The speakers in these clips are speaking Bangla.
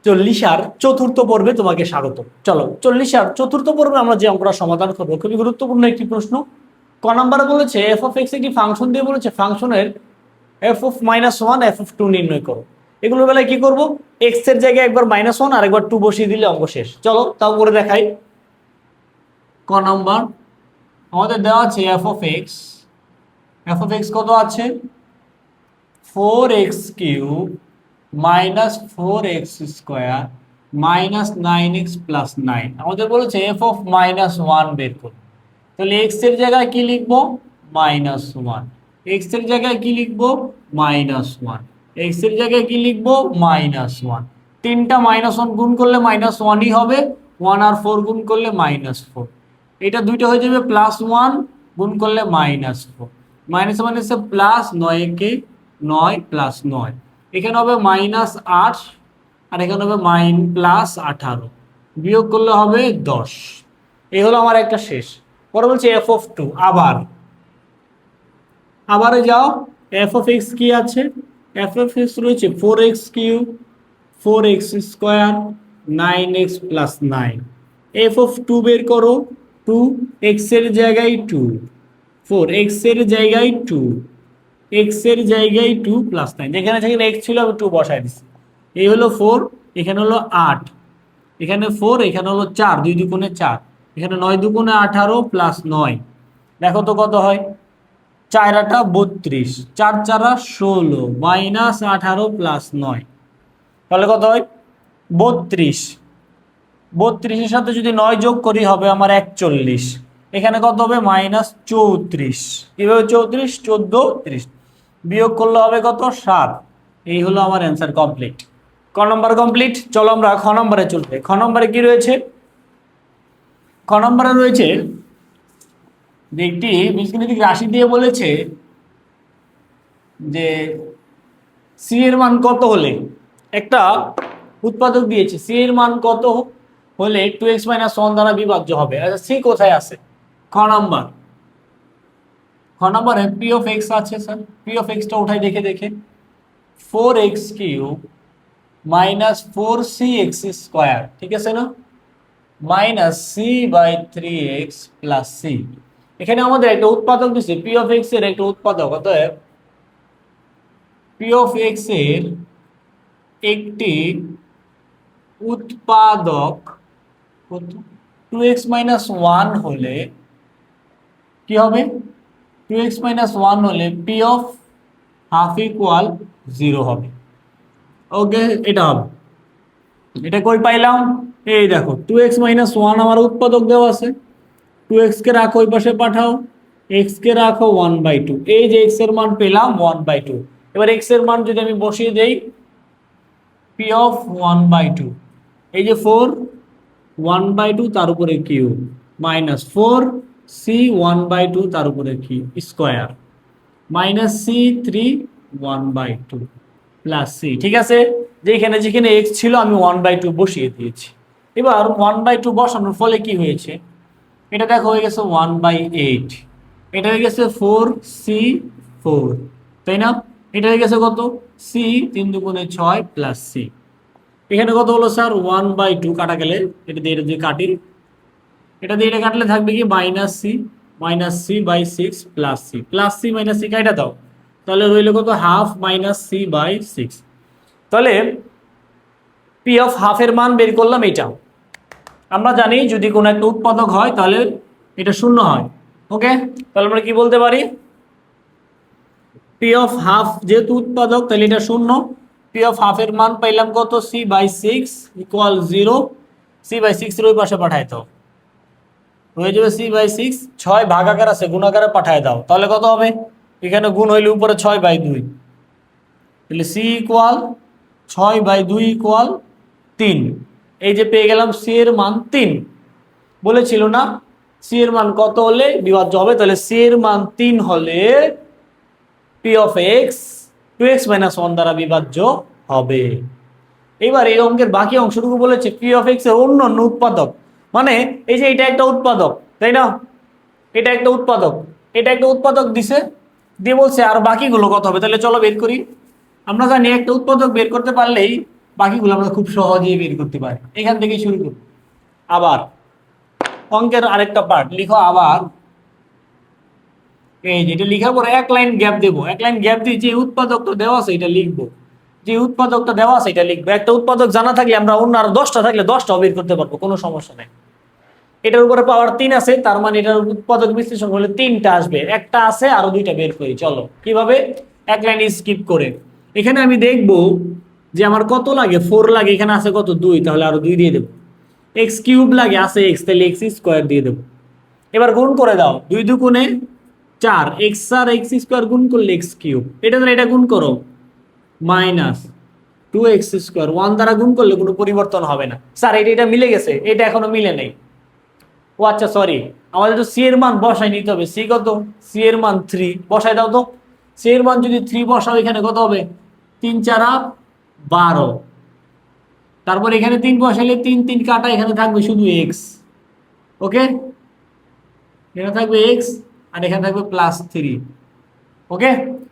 40 আর চতুর্থ পর্বে তোমাকে স্বাগত। চলো 40 আর চতুর্থ পর্বে আমরা যে অঙ্কটা সমাধান করবো খুবই গুরুত্বপূর্ণ একটি প্রশ্ন। ক নাম্বার বলেছে এফ অফ এক্স একটি ফাংশন দিয়ে বলেছে ফাংশনের এফ অফ -1 এফ অফ 2 নির্ণয় করো। এগুলোর বেলায় কি করব, এক্স এর জায়গায় একবার -1 আর একবার 2 বসিয়ে দিলে অঙ্ক শেষ। চলো তাও করে দেখাই। ক নাম্বার আমাদের দেওয়া আছে এফ অফ এক্স কত আছে 4x³ -4x² -9x + 9। আমাদের বলেছে এফ অফ -1 বের করো। তাহলে এক্স এর জায়গায় কি লিখবো -1, এক্স এর জায়গায় কি লিখবো -1, এক্স এর জায়গায় কি লিখবো -1। তিনটা -1 গুণ করলে -1ই হবে, 1 আর 4 গুণ করলে -4। এটা দুইটা হয়ে যাবে +1 গুণ করলে -4, -1 প্লাস 9 9 + 9, এখানে হবে -8 আর এখানে হবে +18, বিয়োগ করলে হবে 10। এই হলো আমার একটা শেষ। পরে বলছে এফ অফ 2, আবারে যাও। এফ অফ এক্স কি আছে, এফ অফ এক্স রয়েছে 4x³ 4x² 9x + 9। F of 2 বের করো, 2 এক্স এর জায়গায় 2, 4 এক্স এর জায়গায় 2, এক্স এর জায়গায় 2 + 9, যেখানে যেখানে এক্স ছিল আমি 2 বসাই দিচ্ছি। এই হলো 4, এখানে হলো 8, এখানে 4, এখানে হলো 4, 2 দুগুণে 4, এখানে 9 দুগুণে 18 + 9। দেখো তো কত হয়, 4 8 32, 4 4 16 -18 + 9, তাহলে কত হয় 32। 32 এর সাথে যদি 9 যোগ করি হবে আমার 41। এখানে কত হবে -34, কিভাবে 34 14 30, বিয়োগ করলে হবে কত 7। এই হলো আমার অ্যান্সার কমপ্লিট। ক নম্বর কমপ্লিট। চলো আমরা খ নম্বরে চলবে। খ নম্বরে কি রয়েছে, খ নম্বরে রয়েছে যে একটি বীজগণিতিক রাশি দিয়ে বলেছে যে সি এর মান কত হলে, একটা উৎপাদক দিয়েছে সি এর মান কত হলে 2x - 1 দ্বারা বিভাজ্য হবে। আচ্ছা সি কোথায় আছে, খ নম্বরে পি অফ এক্স আছে। স্যার পি অফ এক্সটা উঠাই দেখে 4x³ -4cx², ঠিক আছে না, -c/3x + c। এখানে আমাদের একটা উৎপাদক দিচ্ছে পি অফ এক্স এর একটা উৎপাদক, অতএব পি অফ এক্স এর একটি উৎপাদক 2x - 1 হলে কি হবে, 2x - 1 হলে পি অফ হাফ ইকুয়াল 0 হবে। ওকে, এটা হবে। এটা কই পাইলাম, এই দেখো 2x - 1 আমার উৎপাদক দেওয়া আছে, 2x কে রাখো ওই পাশে পাঠাও, x কে রাখো 1/2, এই যে x এর মান পেলাম 1/2। এবার x এর মান যদি আমি বসিয়ে দেই পি অফ 1/2, এই যে 4 1/2 তার উপরে কিউব -4 c 1/2 তার উপরে কি স্কয়ার -c3 1/2 + c, ঠিক আছে। যেখানে যেখানে x ছিল আমি 1/2 বসিয়ে দিয়েছি। এবার 1/2 বসানোর ফলে কি হয়েছে, এটা দেখো হয়ে গেছে 1/8, এটা হয়ে গেছে 4c4, তাই না। এটা হয়ে গেছে কত c 3 দুগুণে 6 + c। এখানে কত হলো স্যার 1/2 কাটা গেলে এটা দিয়ে কাটি, এটা দিয়ে এটা কাটলে থাকবে কি -c/6 + c +c - c কাটা দাও, তাহলে রইল কত হাফ -c/6। তাহলে পি অফ হাফের মান বের করলাম। এটা আমরা জানি যদি কোনো একটা উৎপাদক হয় তাহলে এটা শূন্য হয়। ওকে, তাহলে আমরা কি বলতে পারি, পি অফ হাফ যেহেতু উৎপাদক তাহলে এটা শূন্য। পি অফ হাফের মান পাইলাম কত c/6 = 0, c/6 এর ওই পাশে পাঠায় দাও, হয়ে যাবে c/6। 6 ভাগাকার আছে গুণাকারে পাঠায় দাও, তাহলে কত হবে, এখানে গুণ হইলে উপরে 6/2, তাহলে c = 6/2 = 3। এই যে পেয়ে গেলাম c এর মান 3। বলেছিল না c এর মান কত হলে বিভাজ্য হবে, তাহলে c এর মান 3 হলে পি অফ এক্স 2x - 1 দ্বারা বিভাজ্য হবে। এবার এই অঙ্কের বাকি অংশটুকু বলেছে পি অফ এক্স এর অন্য উৎপাদক, মানে এই যে এটা একটা উৎপাদক, তাই না, এটা একটা উৎপাদক, এটা একটা উৎপাদক দিছে, দিয়ে বলছে আর বাকিগুলো কত হবে। তাহলে চলো বের করি। আমরা জানি একটা উৎপাদক বের করতে পারলেই বাকিগুলো আমরা খুব সহজেই বের করতে পারি। এখান থেকে শুরু করব। আবার অঙ্কের আরেকটা পার্ট লিখো। আবার এই যেটা লিখার পরে এক লাইন গ্যাপ দেবো, এক লাইন গ্যাপ দিয়ে যে উৎপাদকটা দেওয়া আছে এটা লিখবো, যে উৎপাদকটা দেওয়া আছে এটা লিখবো। একটা উৎপাদক জানা থাকলে আমরা অন্য আরো 10টা থাকলে 10টাও বের করতে পারবো, কোনো সমস্যা নেই। এটার উপরে পাওয়ার 3 আছে, তার মানে এটার উৎপাদক বিশ্লেষণ হলে 3টা আসবে, একটা আছে আরো 2টা বের করি। চলো কিভাবে, এক লাইন স্কিপ করে। এখানে আমি দেখবো যে আমার কত লাগে, 4 লাগে, এখানে আছে কত 2, তাহলে আরো 2 দিয়ে দেবো। এক্স কিউব লাগে, আছে এক্স, তাহলে এক্স স্কোয়ার দিয়ে দেবো। এবার গুণ করে দাও, 2 দুগুণে 4, এক্স আর এক্স স্কোয়ার গুণ করলে এক্স কিউব, এটা দ্বারা এটা গুণ করো মাইনাস 2x², 1 দ্বারা গুণ করলে কোনো পরিবর্তন হবে না। স্যার এটা এটা মিলে গেছে, এটা এখনো মিলে নেই। ও আচ্ছা সরি, আমাদের তো সি এর মান বসাই নিতে হবে। সি কত, সি এর মান 3 বসাই দাও তো। সি এর মান যদি 3 বসাও এখানে কত হবে, 3 4 12। তারপর এখানে 3 বসাইলে 3 3 কাটা, এখানে থাকবে শুধু এক্স। ওকে, এখানে থাকবে এক্স আর এখানে থাকবে +3। ওকে,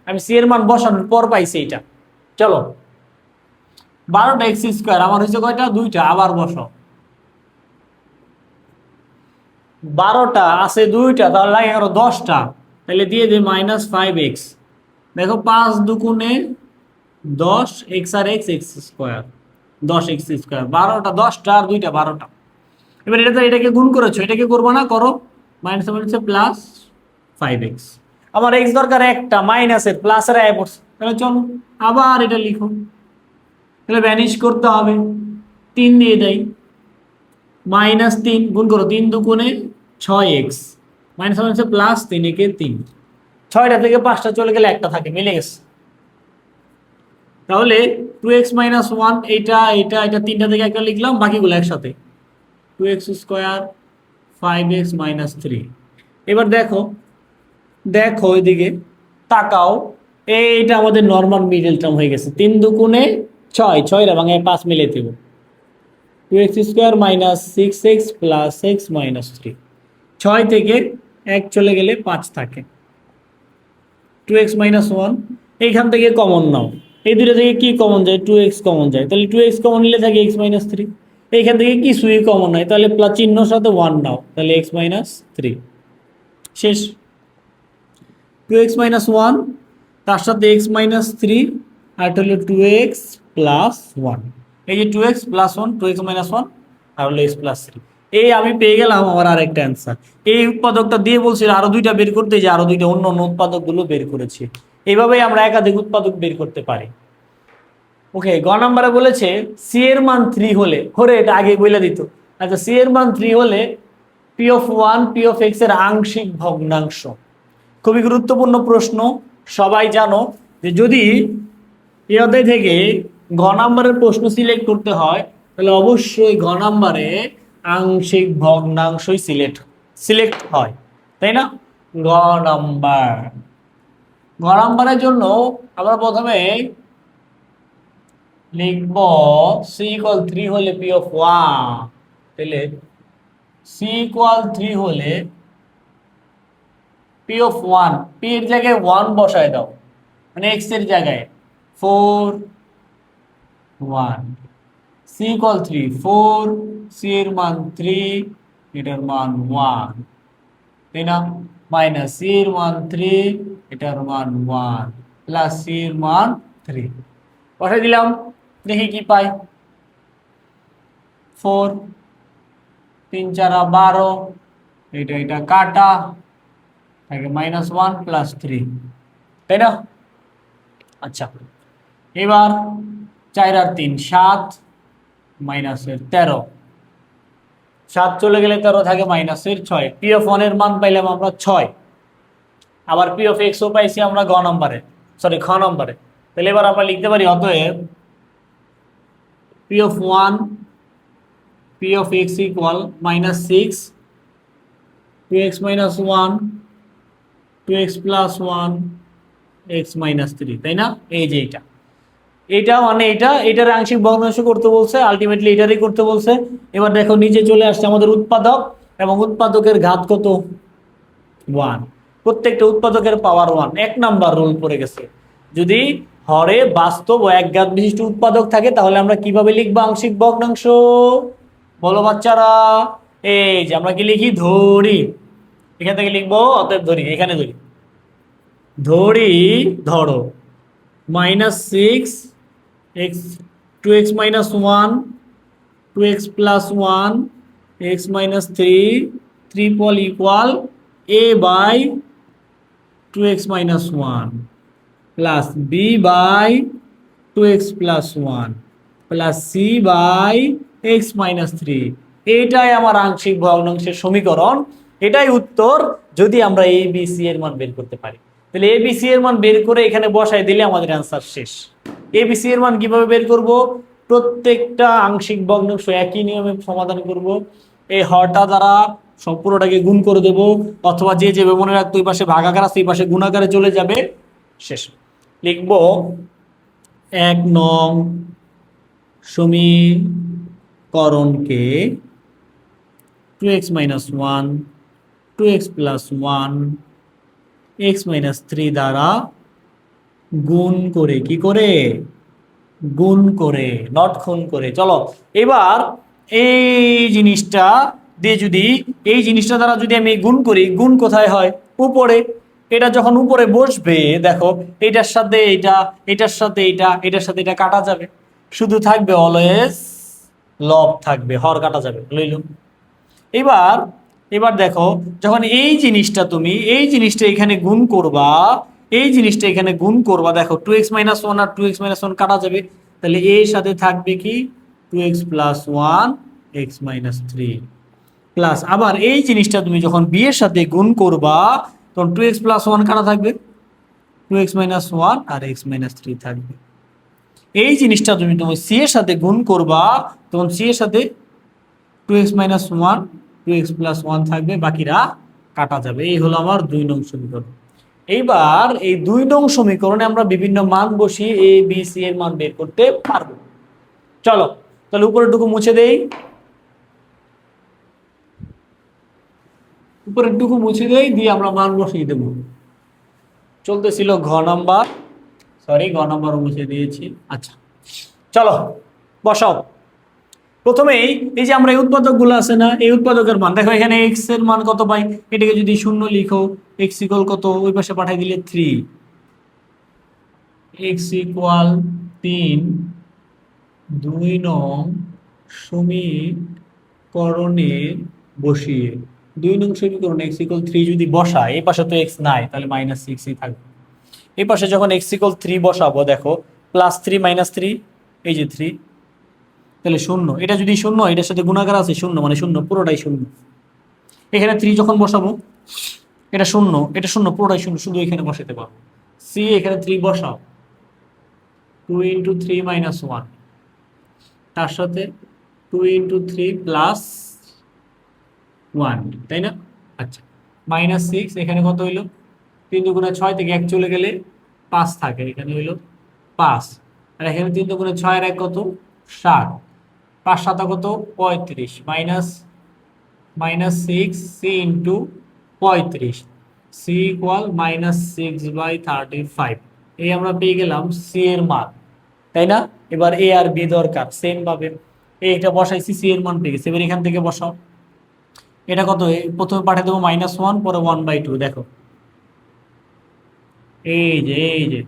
আমি সি এর মান বসানোর পর পাইছি এটা। চলো 12টা x², আমার হয়েছে কয়টা, 2টা। আবার বসো, 12টা আছে 2টা, তাহলে লাগে আরো 10টা, তাহলে দিয়ে দিই -5x। দেখো 5 দুগুণে 10, এক্স আর এক্স, x², 10x², 12টা 10টা আর 2টা 12টা। এবার এটাকে গুণ করেছো, এটাকে করবো না, করো মাইনাস হচ্ছে +5x। আমার এক্স দরকার একটা, মাইনাসের প্লাসের আয় পড়ছে, তাহলে চলো আবার এটা লিখো। তাহলে ভ্যানিশ করতে হবে, 3 দিয়ে দেয়, -3 গুণ করো, 3 দুগুণে 6x, মাইনাস হচ্ছে +3, একে 3, 6টা থেকে 5টা চলে গেলে একটা থাকে, মিলে গেছে। তাহলে 2x - 1, এটা এটা এটা 3টা থেকে একটা লিখলাম, বাকিগুলো একসাথে 2x², 5x - 3। এবার দেখো, দেখো এদিকে তাকাও, এইটা আমাদের নর্মাল মিডল টার্ম হয়ে গেছে। 3 দুগুণে 6, 6টা ভাঙে 5 মিলে দেব, 2x² - 6x + x - 3। 6 থেকে 1 চলে গেলে 5 থাকে, 2x - 1, এইখান থেকে কমন নাও। এই দুটো থেকে কি কমন যায়, 2x কমন যায়, তাহলে 2x কমন নিলে থাকে x - 3। এইখান থেকে কিছুই কমন নাই, তাহলে প্লাস চিহ্নর সাথে 1 নাও, তাহলে x - 3 শেষ। 2x - 1 তার সাথে x - 3 আর এটা হলো 2x + 1। এই যে 2x + 1, 2x - 1 আর হলো x + 3। এই আমি পেয়ে গেলাম আমার আরেকটা অ্যান্সার। এই উৎপাদকটা দিয়ে বলছিল আরো 2টা বের করতে, যে আরো 2টা অন্য অন্য উৎপাদকগুলো বের করেছি। এইভাবেই আমরা একাধিক উৎপাদক বের করতে পারি। ওকে, গ নাম্বারে বলেছে সি এর মান 3 হলে, হরে এটা আগে বলে দিত। আচ্ছা, সি এর মান 3 হলে p(1) p(x) এর আংশিক ভগ্নাংশ। খুবই গুরুত্বপূর্ণ প্রশ্ন, সবাই জানো যে যদি এই অধ্যায় থেকে ঘ নাম্বারের প্রশ্ন সিলেক্ট করতে হয় তাহলে অবশ্যই ঘ নাম্বারে আংশিক ভগ্নাংশই সিলেক্ট হয়, তাই না? ঘ নাম্বার, ঘ নাম্বারের জন্য আমরা প্রথমে লিখব c = 3 হলে p(1), তাহলে c = 3 হলে p(1), p এর জায়গায় 1 বসায় দাও, মানে x এর জায়গায় 4 1, c = 3, 4, c এর মান 3, এটার মান 1, তাই না? মাইনাস c এর মান 3, এটার মান 1, প্লাস c এর মান 3 বসাই দিলাম, দেখি কি পাই। 4 3 4 12, এটা কাটা থাকে -1 + 3, তাই না? আচ্ছা, এবার 4 আর 3 7, -13, 7 চলে গেলে 13 থাকে -6। p(1) এর মান পাইলাম আমরা 6, আবার p(x) ও পাইছি আমরা গ নম্বরে, সরি খ নম্বরে। তাহলে এবার আমরা লিখতে পারি অতএব p(1) p(x) = -6, 2x - 1, 2x + 1, x - 3, তাই না? এই যে এটা মানে এটার আংশিক ভগ্নাংশ করতে বলছে, আলটিমেটলি এটারই করতে বলছে। এবার দেখো নিচে চলে আসছে আমাদের উৎপাদক, এবং উৎপাদকের ঘাত কত, 1। প্রত্যেকটা উৎপাদকের পাওয়ার 1, 1 নাম্বার রুল পড়ে গেছে। যদি হরে বাস্তব ও একঘাত বিশিষ্ট উৎপাদক থাকে তাহলে আমরা কিভাবে লিখবো আংশিক ভগ্নাংশ? বলো বাচ্চারা। এই যে আমরা কি লিখি, ধরি। এখান থেকে লিখবো, অতএব ধরি, এখানে ধরি, ধরি, ধরো -6 x 2x - 1 2x + 1 x - 3 triple equal a by 2x - 1 plus b by 2x + 1 plus c by x - 3। এটাই আমার আংশিক ভগ্নাংশের সমীকরণ। এটাই উত্তর যদি আমরা এ বি সি এর মান বের করতে পারি। তাহলে এ বি সি এর মান বের করে এখানে বসাই দিলে আমাদের অ্যান্সার শেষ। এ বি সি এর মান কিভাবে বের করব? প্রত্যেকটা আংশিক ভগ্নাংশ একই নিয়মে সমাধান করব। এই হরটা দ্বারা পুরোটাকে গুণ করে দেব, অথবা যে যে মনে রাখতো ওই পাশে ভাগাকার আছে এই পাশে গুণাকারে চলে যাবে, শেষ। লিখব 1 নং সমীকরণকে 2x - 1 2x + 1 x - 3 দ্বারা গুণ করে, কি করে? গুণ করে, নট খুন করে। চলো এবার এই জিনিসটা দিয়ে যদি, এই জিনিসটা দ্বারা যদি আমি গুণ করি, গুণ কোথায় হয়? উপরে। এটা যখন উপরে বসবে দেখো, এটার সাথে এটা, এটার সাথে এটা, এটার সাথে এটা কাটা যাবে, শুধু থাকবে অলওয়েজ লব থাকবে, হর কাটা যাবে, লইল। এবার এবার দেখো, যখন এই জিনিসটা তুমি এই জিনিসটা এখানে গুণ করবা, এই জিনিসটা এখানে গুণ করবা, দেখো 2x - 1 আর 2x - 1 কাটা যাবে, তাহলে এর সাথে থাকবে কি 2x + 1 x - 3 প্লাস, আবার এই জিনিসটা তুমি যখন b এর সাথে গুণ করবা তখন 2x + 1 কাটা থাকবে, 2x - 1 আর x - 3 থাকবে। এই জিনিসটা তুমি c এর সাথে গুণ করবা তখন c এর সাথে 2x - 1 2x + 1 থাকবে, বাকিরা কাটা যাবে। এই হলো আমার 2 নং সমীকরণ। এইবার এই 2 নং সমীকরণে আমরা বিভিন্ন মান বসিয়ে এ বি সি এর মান বের করতে পারবো। চলো তাহলে উপরেরটুকু মুছে দেই, উপরেরটুকু মুছে দেই, দিয়ে আমরা মান বসিয়ে দেব। চলতেছিল ঘ নাম্বার, সরি ঘ নাম্বারও মুছে দিয়েছি। আচ্ছা চলো বসাও। প্রথমেই এই যে আমরা এই উৎপাদকগুলো আছে না, এই উৎপাদকের মান দেখো, এখানে x এর মান কত পাই? এটাকে যদি 0 লিখো, x ইকুয়াল কত, ওই পাশে পাঠাই দিলে 3, x ইকুয়াল 3। 2 নং সমীকরণে বসিয়ে, 2 নং সমীকরণে x ইকুয়াল 3 যদি বসায়, এই পাশে তো x নাই, তাহলে -6ই থাকবে। এই পাশে যখন x ইকুয়াল 3 বসাবো, দেখো +3 - 3, এই যে 3, তাহলে 0। এটা যদি 0, এটার সাথে গুণাকার আছে 0, মানে 0, পুরোটাই 0। এখানে 3 যখন বসাবো, এটা 0, এটা 0, পুরোটাই 0, শুধু এখানে বসাতে পারবো। c এখানে 3 বসাও, 2 × 3 - 1, তার সাথে 2 × 3 + 1, তাই না? আচ্ছা, -6, এখানে কত হইলো? 3 × 6 থেকে 1 চলে গেলে 5 থাকে, এখানে হইলো 5, আর এখানে 3 × 6 আর 1 কত? 7, 5 7 কত? 35, -6 c × 35, c ইকুয়াল -6/35। এই আমরা পেয়ে গেলাম c এর মান, তাই না? এবার a আর b দরকার, সেম ভাবে এটা বসাইছি, c এর মান পেয়ে গেছি। এবার এখান থেকে বসাও, এটা কত? প্রথমে পাঠিয়ে দেবো -1, পরে 1/2, দেখো এই যে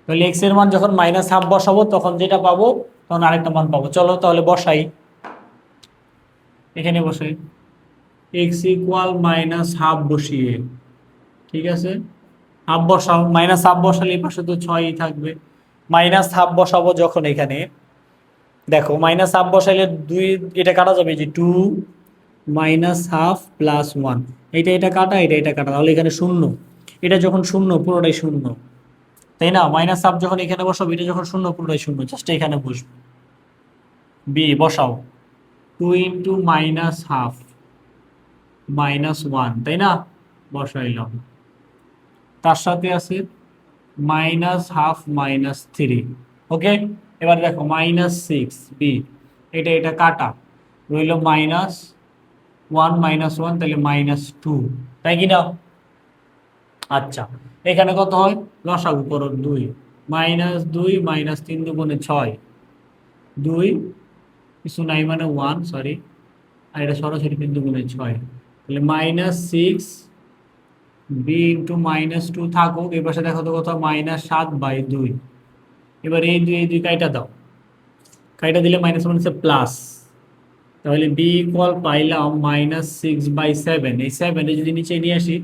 তাহলে x এর মান যখন -1/2 বসাবো তখন যেটা পাবো, তখন আরেকটা মান পাবো। চলো তাহলে বসাই, এখানে বসাই, x ইকুয়াল -1/2 বসিয়ে, ঠিক আছে, হাফ বসাও, -1/2 বসালে এই পাশে তো 6ই থাকবে। -1/2 বসাবো যখন এখানে, দেখো -1/2 বসাইলে 2, এটা কাটা যাবে, যে 2 -1/2 + 1, এটা কাটা, এটা কাটা, তাহলে এখানে 0। এটা যখন 0, পুরোটাই 0, তাই না? -1/2 যখন এখানে বসাবো, এটা যখন 0, পুরোটাই 0, জাস্ট এখানে বসবে। b বসাও, 2 × -1/2 -1, তাই না? বসাইলাম, তার সাথে আছে -1/2 - 3, ওকে। এবার দেখো -6 b, এটা কাটা, রইল -1 -1, তাহলে -2, তাই কি না? আচ্ছা, এখানে কত হয়? লসাগু করো 2, -2 -3 দুগুণে 6, 2 কিছু নাই মানে 1, সরি, আর এটা সরাসরি 3 দুগুণে 6, তাহলে -6 বি ইন্টু -2 থাকুক, এই পাশে দেখো তো কত, -7/2। এবার এই দুই কাইটা দাও, কাইটা দিলে মাইনাস হচ্ছে প্লাস, তাহলে বি ইকুয়াল পাইলাম -6/7। এই 7 যদি নিচে নিয়ে আসি,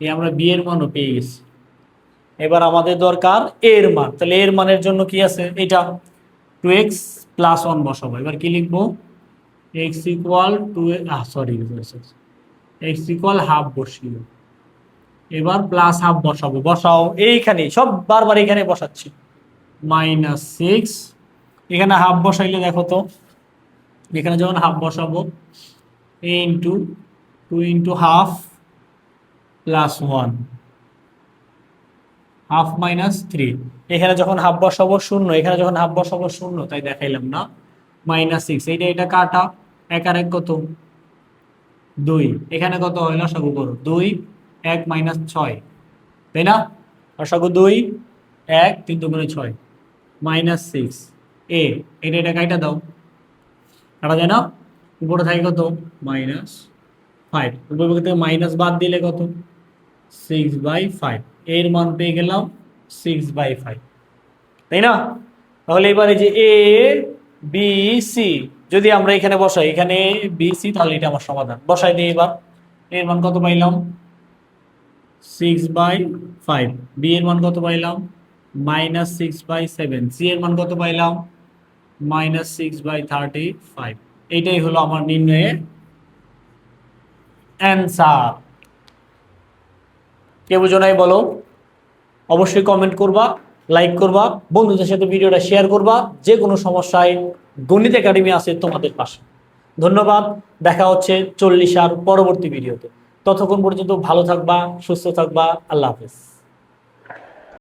এই আমরা বি এর মানও পেয়ে গেছি। এবার আমাদের দরকার এর মান, তাহলে এর মানের জন্য কি আছে, এটা 2x + 1 বসাবো। এবার কি লিখবো, x equal 2, sorry x equal half বসিয়ে, এবার +½ বসাবো, বসাও এইখানে, সব বারবার এখানে বসাচ্ছি, -6, এখানে হাফ বসাইলে দেখো তো, এখানে যখন হাফ বসাবো a into 2 into half + 1, half -3, এখানে যখন হাফ বসাবো 0, এখানে যখন হাফ বসাবো 0, তাই দেখাইলাম না, -6, এটা কাটা, 1 আর 1 কত, 2, এখানে কত হয় লসাগু করো, 2 1 -6, তাই না, লসাগু 2 1 3 দুগুণে 6, -6 এ, এটা কাইটা দাও, কাটা যায় না, উপরে থাকে কত, -5, উপর থেকে মাইনাস বাদ দিলে কত, 6/5, এর মান পেয়ে গেলাম 6/5, তাই না। তাহলে এবার এই যে এ বি সি যদি আমরা এখানে বসাই, এখানে বি সি, তাহলে এটা আমার সমাধান, বসাই দিই। এবার এর মান কত পাইলাম, 6/5, বি এর মান কত পাইলাম, -6/7, সি এর মান কত পাইলাম, -6/35। এইটাই হলো আমার নির্ণয়ের অ্যান্সার। কে বুঝো নাই বলো, অবশ্যই কমেন্ট করবা, লাইক করবা, বন্ধুদের সাথে ভিডিওটা শেয়ার করবা। যে কোনো সমস্যায় গণিত একাডেমি আছে তোমাদের পাশে। ধন্যবাদ, দেখা হচ্ছে 40 আর পরবর্তী ভিডিওতে। ততক্ষণ পর্যন্ত ভালো থাকবা, সুস্থ থাকবা, আল্লাহ হাফেজ।